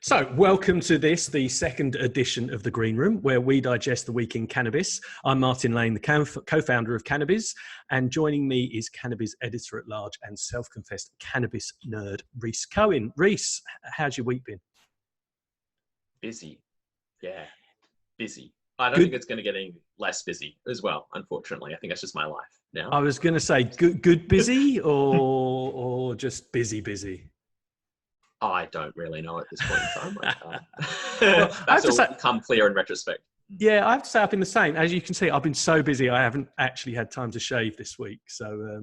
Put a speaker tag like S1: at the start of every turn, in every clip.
S1: So, welcome to the second edition of The Green Room, where we digest the week in cannabis. I'm Martin Lane, the co-founder of Cannabis, and joining me is Cannabis editor-at-large and self-confessed cannabis nerd, Rhys Cohen. Rhys, how's your week been?
S2: Busy. Yeah, busy. I don't think it's going to get any less busy as well, unfortunately. I think that's just my life now.
S1: I was going to say good busy or just busy?
S2: I don't really know at this point in time.
S1: Well,
S2: That's all become clear in retrospect.
S1: Yeah, I have to say I've been the same. As you can see, I've been so busy I haven't actually had time to shave this week. So,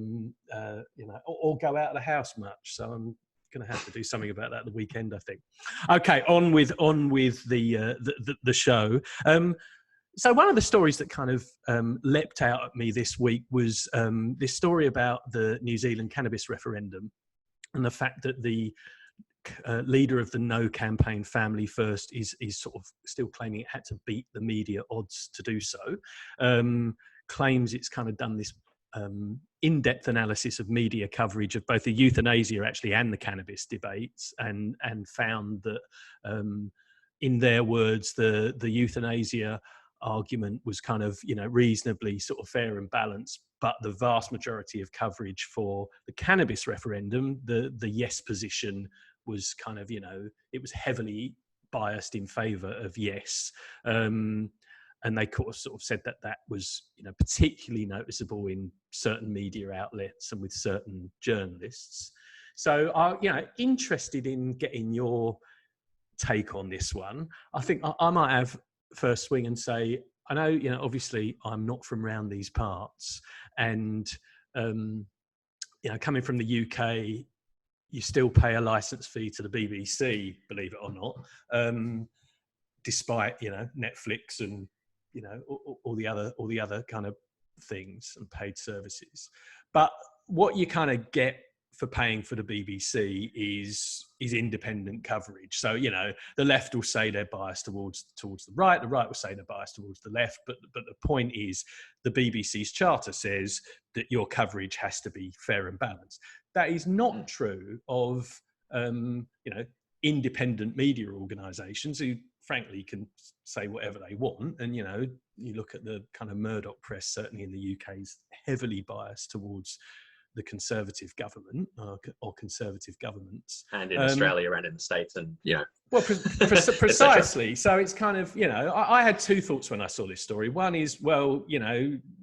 S1: or go out of the house much. So I'm going to have to do something about that the weekend, I think. Okay, on with the show. So one of the stories that kind of leapt out at me this week was this story about the New Zealand cannabis referendum and the fact that the leader of the No campaign, Family First, is sort of still claiming it had to beat the media odds to do so. Claims it's kind of done this in-depth analysis of media coverage of both the euthanasia actually and the cannabis debates, and found that, in their words, the euthanasia argument was kind of, reasonably sort of fair and balanced, but the vast majority of coverage for the cannabis referendum, the yes position, was kind of, it was heavily biased in favour of yes. And they sort of said that was, particularly noticeable in certain media outlets and with certain journalists. So, interested in getting your take on this one. I think I might have first swing and say, I know, obviously I'm not from around these parts, and, coming from the UK, you still pay a license fee to the BBC, believe it or not, despite Netflix and all the other kind of things and paid services. But what you kind of get for paying for the BBC is independent coverage. So the left will say they're biased towards the right will say they're biased towards the left. But the point is, the BBC's charter says that your coverage has to be fair and balanced. That is not true of independent media organisations who, frankly, can say whatever they want. And you look at the kind of Murdoch press, certainly in the UK, is heavily biased towards the Conservative government or Conservative governments,
S2: and in Australia and in the States, and
S1: well, precisely. So it's kind of I had two thoughts when I saw this story. One is, well,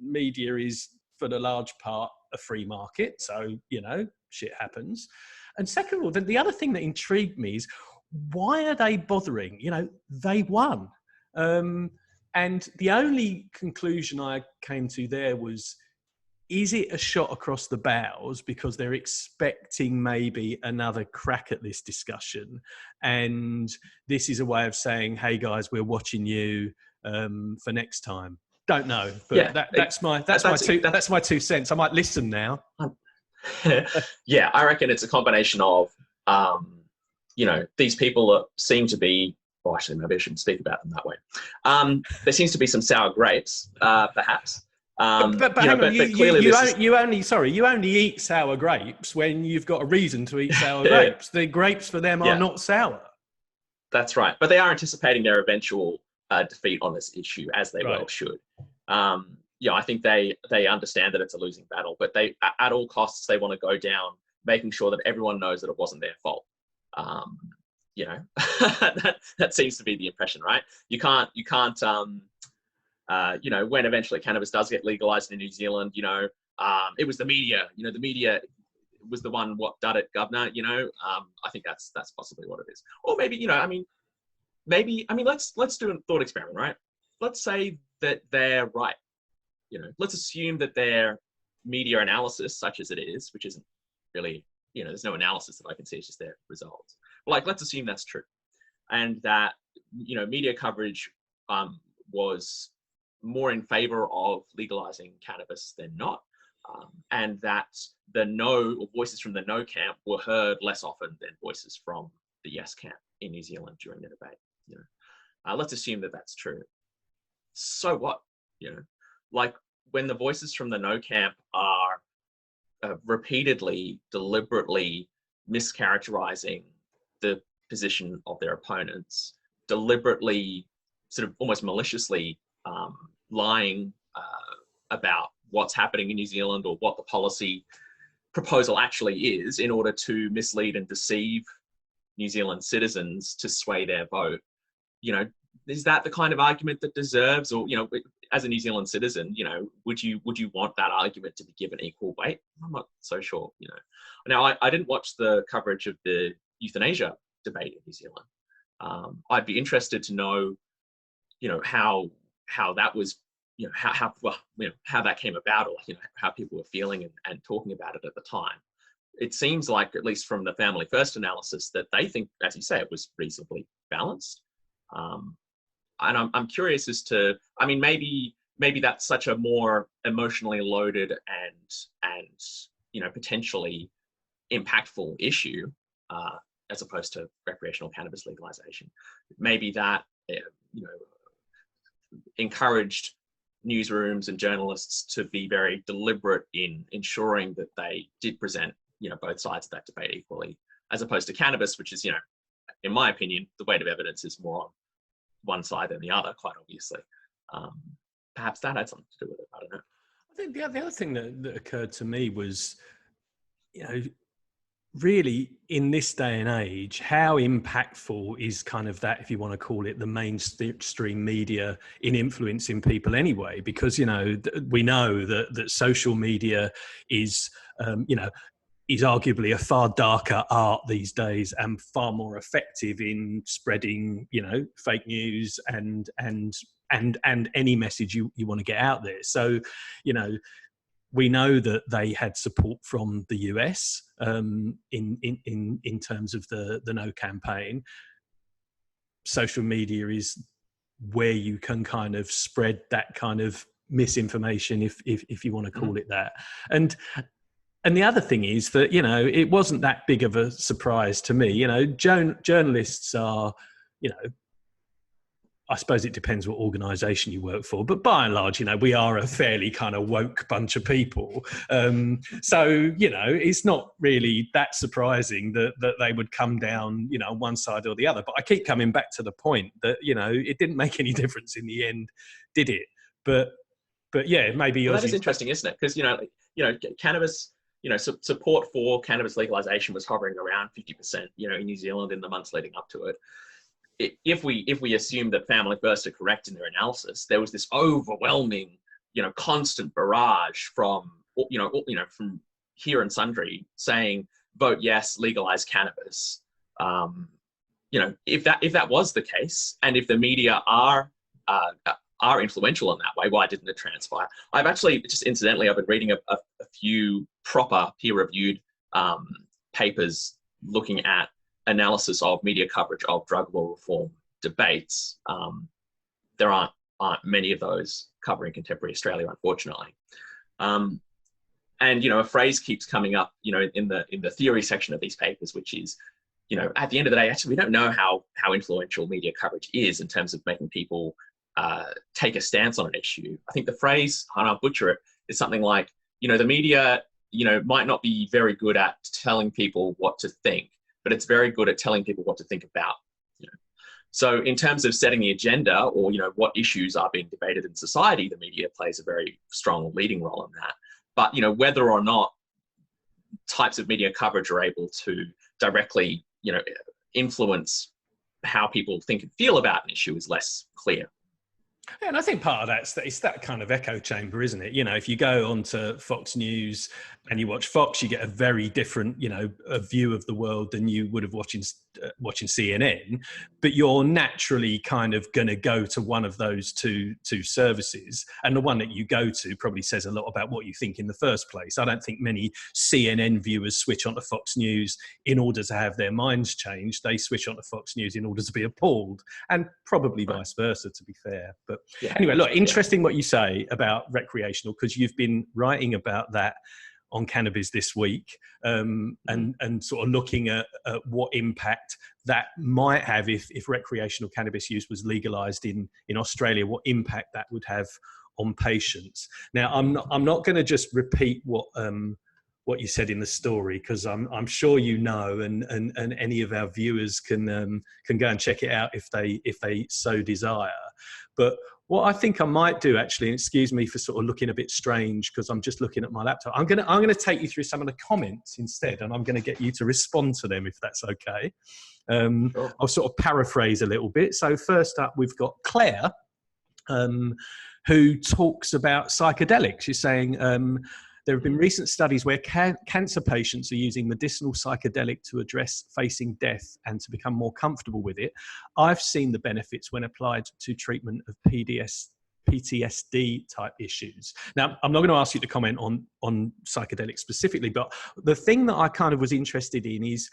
S1: media is for the large part a free market, so shit happens. And second of all, the other thing that intrigued me is, why are they bothering? They won, and the only conclusion I came to there was, is it a shot across the bows because they're expecting maybe another crack at this discussion, and this is a way of saying, hey guys, we're watching you for next time? Don't know, but yeah, that's my 2 cents. I might listen now.
S2: Yeah, I reckon it's a combination of these people that seem to be, well, actually maybe I shouldn't speak about them that way. There seems to be some sour grapes, perhaps.
S1: But hang on, you only eat sour grapes when you've got a reason to eat sour grapes. The grapes for them are not sour.
S2: That's right, but they are anticipating their eventual defeat on this issue, as they well should. I think they understand that it's a losing battle, but they, at all costs, they want to go down, making sure that everyone knows that it wasn't their fault. That seems to be the impression, right? You can't. When eventually cannabis does get legalized in New Zealand, it was the media. The media was the one what done it, governor. I think that's possibly what it is. Or maybe, let's do a thought experiment, right? Let's say that they're right. Let's assume that their media analysis, such as it is, which isn't really, there's no analysis that I can see, it's just their results. But let's assume that's true, and that media coverage was more in favor of legalizing cannabis than not, and that the no, or voices from the no camp, were heard less often than voices from the yes camp in New Zealand during the debate. Let's assume that that's true. So what? When the voices from the no camp are repeatedly, deliberately mischaracterizing the position of their opponents, deliberately, sort of almost maliciously lying about what's happening in New Zealand or what the policy proposal actually is in order to mislead and deceive New Zealand citizens to sway their vote. You know, is that the kind of argument that deserves, or, you know, as a New Zealand citizen, you know, would you want that argument to be given equal weight? I'm not so sure, you know. Now, I didn't watch the coverage of the euthanasia debate in New Zealand. I'd be interested to know, you know, how that was, you know, how that came about, or, you know, how people were feeling and talking about it at the time. It seems like, at least from the Family First analysis, that they think, as you say, it was reasonably balanced. And I'm curious as to, I mean, maybe that's such a more emotionally loaded and you know, potentially impactful issue, as opposed to recreational cannabis legalization. Maybe that, you know, encouraged newsrooms and journalists to be very deliberate in ensuring that they did present, you know, both sides of that debate equally, as opposed to cannabis, which is, you know, in my opinion, the weight of evidence is more on one side than the other, quite obviously. Perhaps that had something to do with it. I don't know.
S1: I think the other thing that occurred to me was, you know, really in this day and age, how impactful is kind of that, if you want to call it, the mainstream media in influencing people anyway? Because, you know, we know that social media is, you know, is arguably a far darker art these days and far more effective in spreading, you know, fake news and any message you want to get out there. So, you know, we know that they had support from the US in terms of the No campaign. Social media is where you can kind of spread that kind of misinformation, if you want to call it that. And the other thing is that, you know, it wasn't that big of a surprise to me. You know, journalists are, you know, I suppose it depends what organisation you work for, but by and large, you know, we are a fairly kind of woke bunch of people. So, you know, it's not really that surprising that they would come down, you know, on one side or the other. But I keep coming back to the point that, you know, it didn't make any difference in the end, did it? But yeah, maybe
S2: that is interesting, isn't it? Because, you know, cannabis, you know, support for cannabis legalization was hovering around 50%, you know, in New Zealand in the months leading up to it. If we assume that Family First are correct in their analysis, there was this overwhelming, you know, constant barrage from from here and sundry saying, vote yes, legalize cannabis. You know, if that was the case, and if the media are influential in that way, why didn't it transpire? I've actually, just incidentally, I've been reading a few proper peer-reviewed papers looking at analysis of media coverage of drug law reform debates. There aren't many of those covering contemporary Australia, unfortunately. And, you know, a phrase keeps coming up, you know, in the theory section of these papers, which is, you know, at the end of the day, actually, we don't know how influential media coverage is in terms of making people take a stance on an issue. I think the phrase, and I'll butcher it, is something like, you know, the media, you know, might not be very good at telling people what to think, but it's very good at telling people what to think about. You know? So in terms of setting the agenda, or, you know, what issues are being debated in society, the media plays a very strong leading role in that. But, you know, whether or not types of media coverage are able to directly, you know, influence how people think and feel about an issue is less clear.
S1: Yeah, and I think part of it's that kind of echo chamber, isn't it? You know, if you go onto Fox News and you watch Fox, you get a very different, you know, a view of the world than you would have watching CNN. But you're naturally kind of going to go to one of those two services, and the one that you go to probably says a lot about what you think in the first place. I don't think many CNN viewers switch onto Fox News in order to have their minds changed. They switch onto Fox News in order to be appalled, and probably vice versa, to be fair. But yeah, anyway, look, interesting what you say about recreational, because you've been writing about that on Cannabis this week, and sort of looking at what impact that might have if recreational cannabis use was legalized in Australia, what impact that would have on patients. Now, I'm not going to just repeat what what you said in the story, because I'm sure you know, and any of our viewers can go and check it out if they so desire. But what I think I might do, actually, and excuse me for sort of looking a bit strange because I'm just looking at my laptop, I'm gonna take you through some of the comments instead, and I'm gonna get you to respond to them if that's okay.
S2: Sure.
S1: I'll sort of paraphrase a little bit. So first up, we've got Claire, who talks about psychedelics. She's saying there have been recent studies where cancer patients are using medicinal psychedelic to address facing death and to become more comfortable with it. I've seen the benefits when applied to treatment of PTSD type issues. Now, I'm not going to ask you to comment on psychedelics specifically, but the thing that I kind of was interested in is,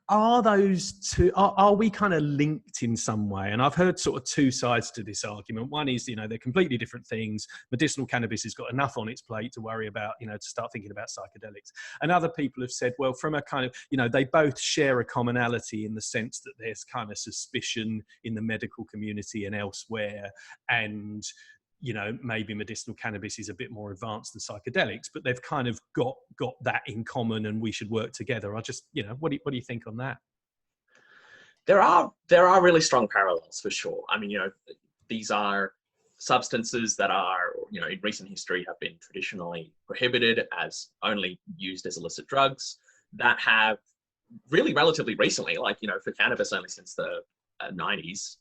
S1: are those two, are we kind of linked in some way? And I've heard sort of two sides to this argument. One is, they're completely different things. Medicinal cannabis has got enough on its plate to worry about, to start thinking about psychedelics. And other people have said, well, from a kind of, they both share a commonality in the sense that there's kind of suspicion in the medical community and elsewhere. And maybe medicinal cannabis is a bit more advanced than psychedelics, but they've kind of got that in common, and we should work together. I just, what do you think on that?
S2: There are really strong parallels for sure. I mean, these are substances that are, in recent history have been traditionally prohibited as only used as illicit drugs, that have really relatively recently, for cannabis only since the 90s,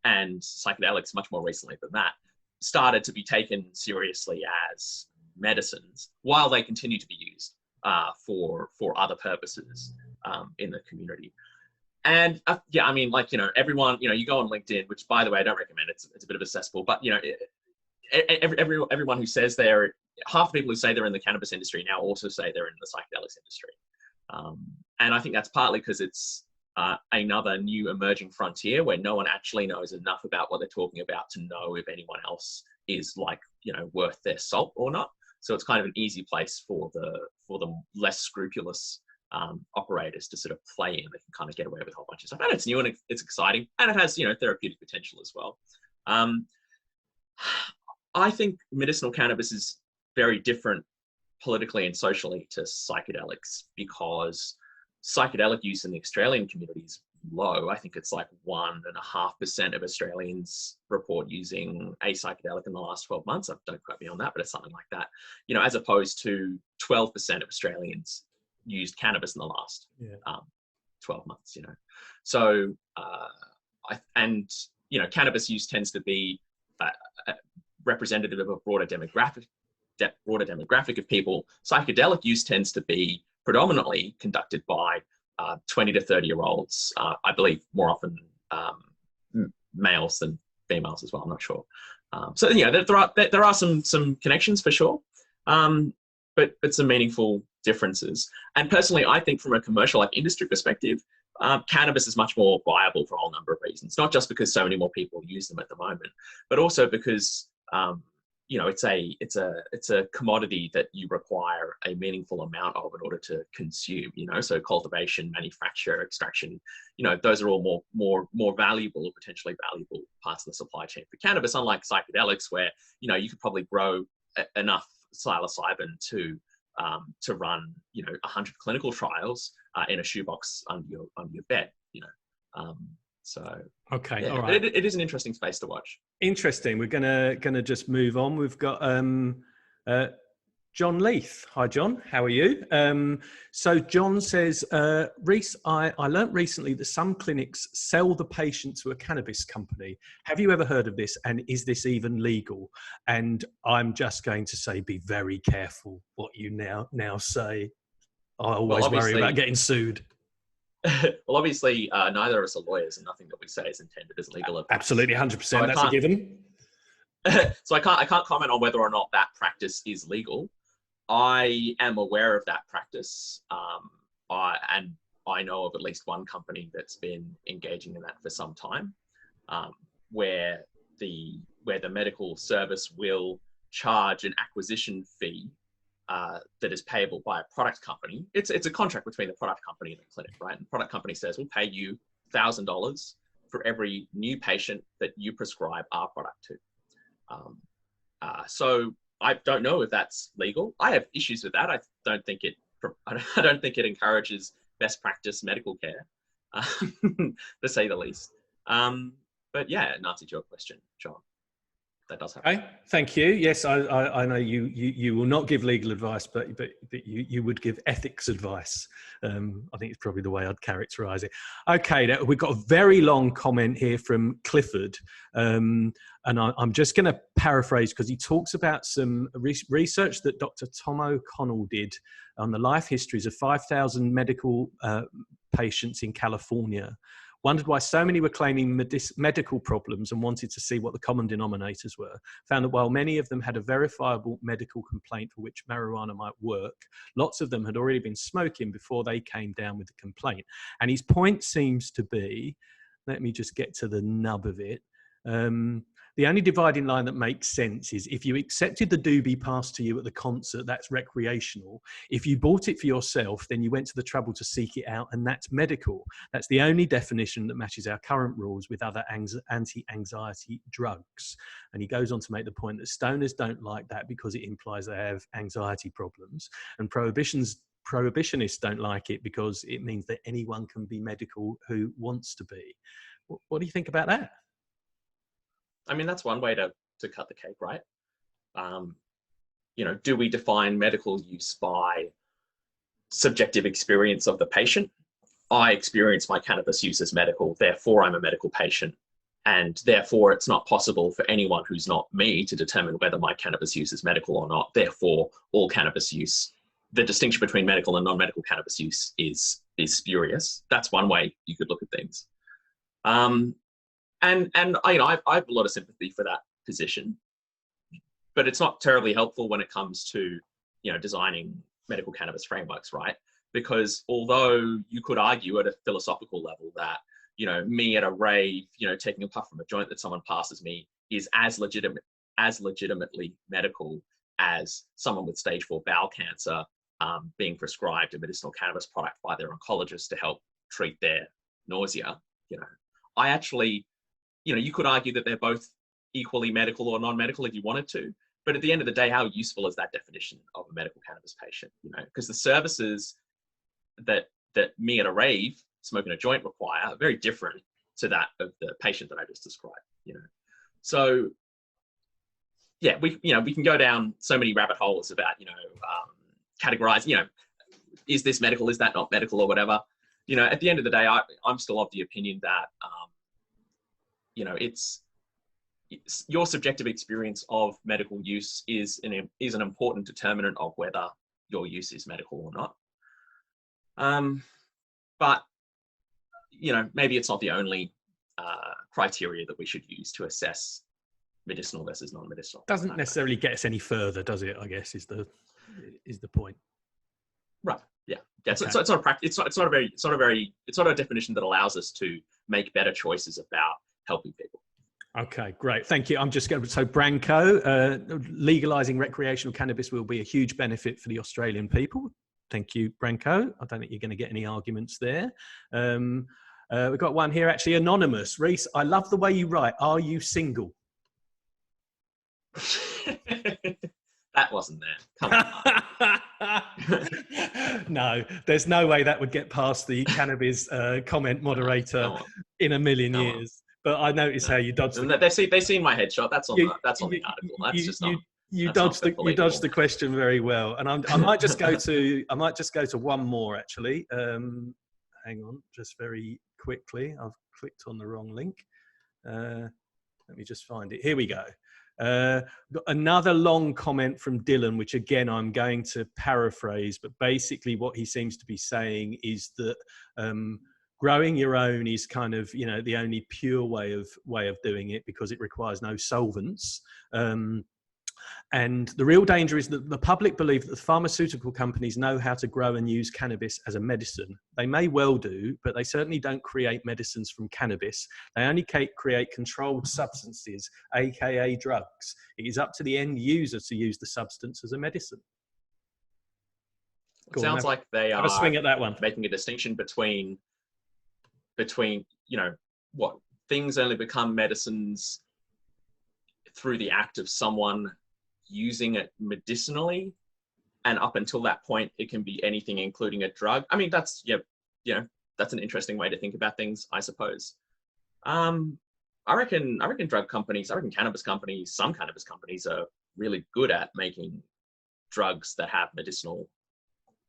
S2: and psychedelics much more recently than that, started to be taken seriously as medicines, while they continue to be used for other purposes in the community. And everyone, you go on LinkedIn, which, by the way, I don't recommend. It's a bit of a cesspool, but everyone who says half the people who say they're in the cannabis industry now also say they're in the psychedelics industry, and I think that's partly because it's another new emerging frontier where no one actually knows enough about what they're talking about to know if anyone else is worth their salt or not. So it's kind of an easy place for the less scrupulous operators to sort of play in. They can kind of get away with a whole bunch of stuff, and it's new and it's exciting, and it has therapeutic potential as well. I think medicinal cannabis is very different politically and socially to psychedelics, because psychedelic use in the Australian community is low. I think it's 1.5% of Australians report using a psychedelic in the last 12 months. Don't quote me on that, but it's something like that. As opposed to 12% of Australians used cannabis in the last 12 months. So cannabis use tends to be representative of a broader demographic of people. Psychedelic use tends to be predominantly conducted by 20 to 30-year-olds, I believe more often males than females as well. I'm not sure. So there are some connections for sure, but some meaningful differences. And personally, I think from a commercial industry perspective, cannabis is much more viable for a whole number of reasons. Not just because so many more people use them at the moment, but also because it's a commodity that you require a meaningful amount of in order to consume. So cultivation, manufacture, extraction, those are all more valuable or potentially valuable parts of the supply chain for cannabis. Unlike psychedelics, where you could probably grow enough psilocybin to run 100 clinical trials in a shoebox under your bed. So
S1: okay,
S2: yeah,
S1: all right.
S2: It is an interesting space to watch.
S1: Interesting. We're gonna just move on. We've got John Leith. Hi, John. How are you? So John says, Reese, I learnt recently that some clinics sell the patient to a cannabis company. Have you ever heard of this? And is this even legal? And I'm just going to say, be very careful what you now say. I always worry about getting sued.
S2: Well, obviously, neither of us are lawyers, and nothing that we say is intended as legal advice.
S1: Absolutely, 100%. That's a given.
S2: So I can't comment on whether or not that practice is legal. I am aware of that practice, and I know of at least one company that's been engaging in that for some time, where the medical service will charge an acquisition fee that is payable by a product company. It's a contract between the product company and the clinic, right? And the product company says, we'll pay you $1,000 for every new patient that you prescribe our product to. So I don't know if that's legal. I have issues with that. I don't think it encourages best practice medical care, to say the least. But yeah, in answer to your question, John, that does happen.
S1: Okay, thank you. Yes, I know you will not give legal advice, but you would give ethics advice. I think it's probably the way I'd characterise it. Okay, we've got a very long comment here from Clifford, and I'm just going to paraphrase because he talks about some research that Dr. Tom O'Connell did on the life histories of 5,000 medical patients in California. Wondered why so many were claiming medical problems and wanted to see what the common denominators were. Found that while many of them had a verifiable medical complaint for which marijuana might work, lots of them had already been smoking before they came down with the complaint. And his point seems to be, let me just get to the nub of it. The only dividing line that makes sense is if you accepted the doobie passed to you at the concert, that's recreational. If you bought it for yourself, then you went to the trouble to seek it out, and that's medical. That's the only definition that matches our current rules with other anti-anxiety drugs. And he goes on to make the point that stoners don't like that because it implies they have anxiety problems, and prohibitionists don't like it because it means that anyone can be medical who wants to be. What do you think about that?
S2: I mean, that's one way to cut the cake, right? Do we define medical use by subjective experience of the patient? I experience my cannabis use as medical, therefore I'm a medical patient. And therefore it's not possible for anyone who's not me to determine whether my cannabis use is medical or not. Therefore, all cannabis use, the distinction between medical and non-medical cannabis use is spurious. That's one way you could look at things. And I have a lot of sympathy for that position, but it's not terribly helpful when it comes to, designing medical cannabis frameworks, right? Because although you could argue at a philosophical level that, me at a rave, taking a puff from a joint that someone passes me is as legitimately medical as someone with stage 4 bowel cancer being prescribed a medicinal cannabis product by their oncologist to help treat their nausea. I actually, you could argue that they're both equally medical or non-medical if you wanted to, but at the end of the day, how useful is that definition of a medical cannabis patient? Because the services that me at a rave smoking a joint require are very different to that of the patient that I just described. So yeah, we can go down so many rabbit holes about categorize. Is this medical? Is that not medical, or whatever? At the end of the day, I'm still of the opinion that. It's your subjective experience of medical use is an important determinant of whether your use is medical or not. But maybe it's not the only criteria that we should use to assess medicinal versus non-medicinal.
S1: Doesn't necessarily get us any further, does it? I guess is the point.
S2: Right. Yeah. Okay. So it's not a definition that allows us to make better choices about helping people.
S1: Okay, great. Thank you. I'm just going to, so Branko, legalizing recreational cannabis will be a huge benefit for the Australian people. Thank you, Branko. I don't think you're going to get any arguments there. We've got one here, actually, anonymous. Reese, I love the way you write. Are you single?
S2: That wasn't there. Come on.
S1: No, there's no way that would get past the cannabis comment moderator in a million years. But I noticed how you dodged.
S2: They've seen my headshot. That's on the article. That's just not.
S1: You dodged the question very well, and I might just go to one more actually. Hang on, just very quickly. I've clicked on the wrong link. Let me just find it. Here we go. Got another long comment from Dylan, which again I'm going to paraphrase, but basically what he seems to be saying is that growing your own is kind of the only pure way of doing it because it requires no solvents. And the real danger is that the public believe that the pharmaceutical companies know how to grow and use cannabis as a medicine. They may well do, but they certainly don't create medicines from cannabis. They only create controlled substances, aka drugs. It is up to the end user to use the substance as a medicine.
S2: It sounds like they are
S1: have a swing at that one.
S2: Making a distinction between what things only become medicines through the act of someone using it medicinally, and up until that point, it can be anything, including a drug. I mean, that's that's an interesting way to think about things, I suppose. I reckon drug companies, I reckon cannabis companies, some cannabis companies are really good at making drugs that have medicinal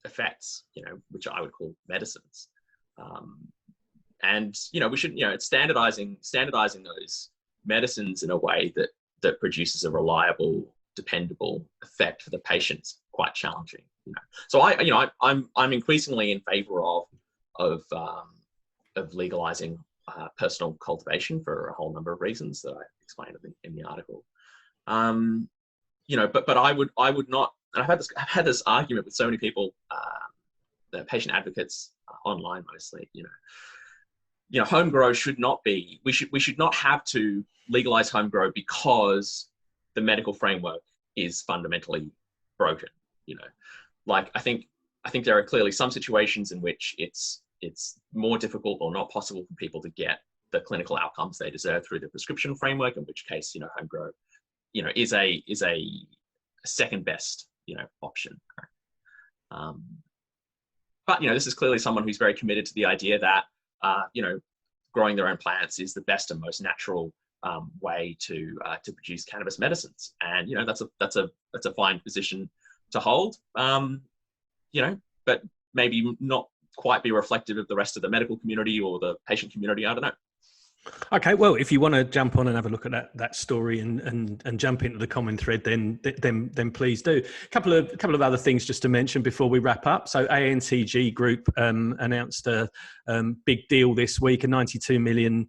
S2: effects, which I would call medicines. And we should, it's standardizing those medicines in a way that produces a reliable, dependable effect for the patients quite challenging. So I'm increasingly in favor of legalizing personal cultivation for a whole number of reasons that I explained in the article. But I would not. And I've had this argument with so many people, the patient advocates online mostly. Home grow should not be. We should not have to legalize home grow because the medical framework is fundamentally broken. Like I think there are clearly some situations in which it's more difficult or not possible for people to get the clinical outcomes they deserve through the prescription framework, in which case, home grow, is a second best, option. But, this is clearly someone who's very committed to the idea that, growing their own plants is the best and most natural way to produce cannabis medicines. And, that's a fine position to hold, but maybe not quite be reflective of the rest of the medical community or the patient community. I don't know.
S1: Okay, well, if you want to jump on and have a look at that story and jump into the common thread, then please do. A couple of other things just to mention before we wrap up. So ANTG Group announced a big deal this week, a $92 million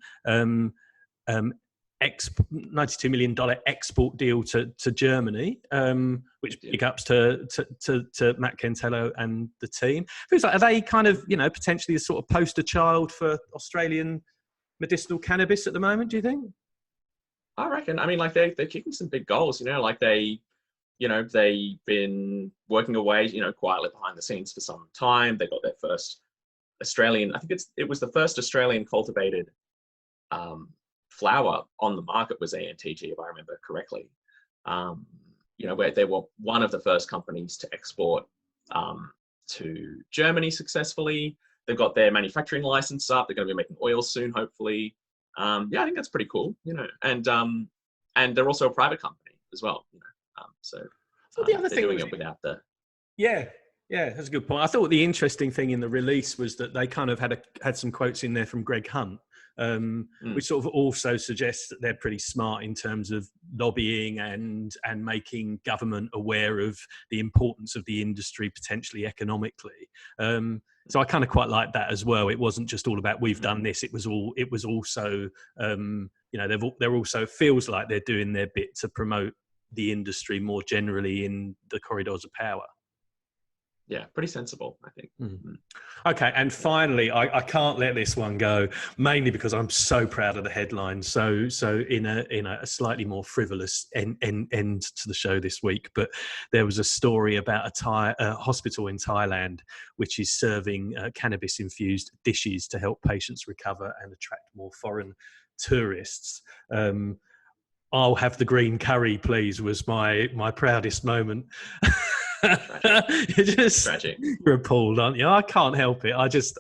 S1: export deal to Germany, which big ups to Matt Kentello and the team. Feels like, are they kind of potentially a sort of poster child for Australian medicinal cannabis at the moment, do you think?
S2: I reckon. I mean, like they're kicking some big goals, like they've been working away, quietly behind the scenes for some time. They got their first Australian, I think it was the first Australian cultivated flower on the market was ANTG, if I remember correctly. Where they were one of the first companies to export to Germany successfully. They've got their manufacturing license up. They're going to be making oil soon, hopefully. I think that's pretty cool, and they're also a private company as well, So
S1: the other
S2: they're
S1: thing
S2: doing it without the.
S1: Yeah, that's a good point. I thought the interesting thing in the release was that they kind of had some quotes in there from Greg Hunt, which sort of also suggests that they're pretty smart in terms of lobbying and making government aware of the importance of the industry potentially economically. So I kind of quite like that as well. It wasn't just all about we've done this. It was also they're also feels like they're doing their bit to promote the industry more generally in the corridors of power.
S2: Yeah, pretty sensible, I think.
S1: Mm-hmm. Okay, and finally, I can't let this one go, mainly because I'm so proud of the headline. So in a slightly more frivolous end to the show this week, but there was a story about a hospital in Thailand which is serving cannabis-infused dishes to help patients recover and attract more foreign tourists. I'll have the green curry, please, was my proudest moment.
S2: Tragic.
S1: You're appalled, aren't you? I can't help it. I just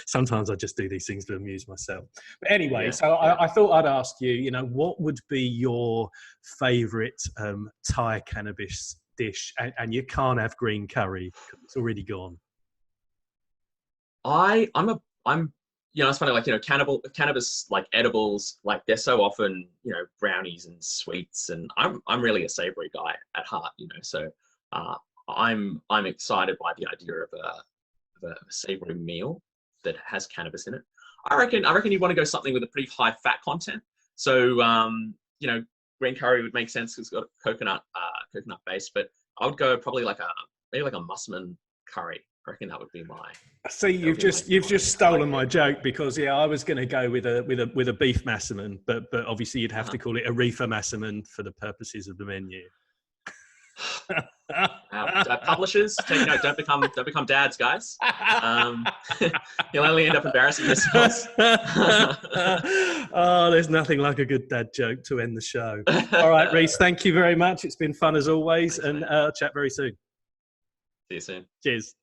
S1: sometimes I just do these things to amuse myself. But anyway, I thought I'd ask you, what would be your favourite Thai cannabis dish? And you can't have green curry; it's already gone.
S2: It's funny, like, cannabis, like edibles, like they're so often, brownies and sweets, and I'm really a savory guy at heart, so I'm excited by the idea of a savory meal that has cannabis in it. I reckon you want to go something with a pretty high fat content. So, green curry would make sense because it's got a coconut base, but I would go probably maybe like a musman curry. I reckon that would be my.
S1: See, you've just stolen my joke because I was going to go with a beef massaman, but obviously you'd have to call it a reefer massaman for the purposes of the menu.
S2: Publishers, take note. Don't become dads, guys. You'll only end up embarrassing yourselves.
S1: Oh, there's nothing like a good dad joke to end the show. All right, Reece, thank you very much. It's been fun as always. Thanks, and chat very soon.
S2: See you soon.
S1: Cheers.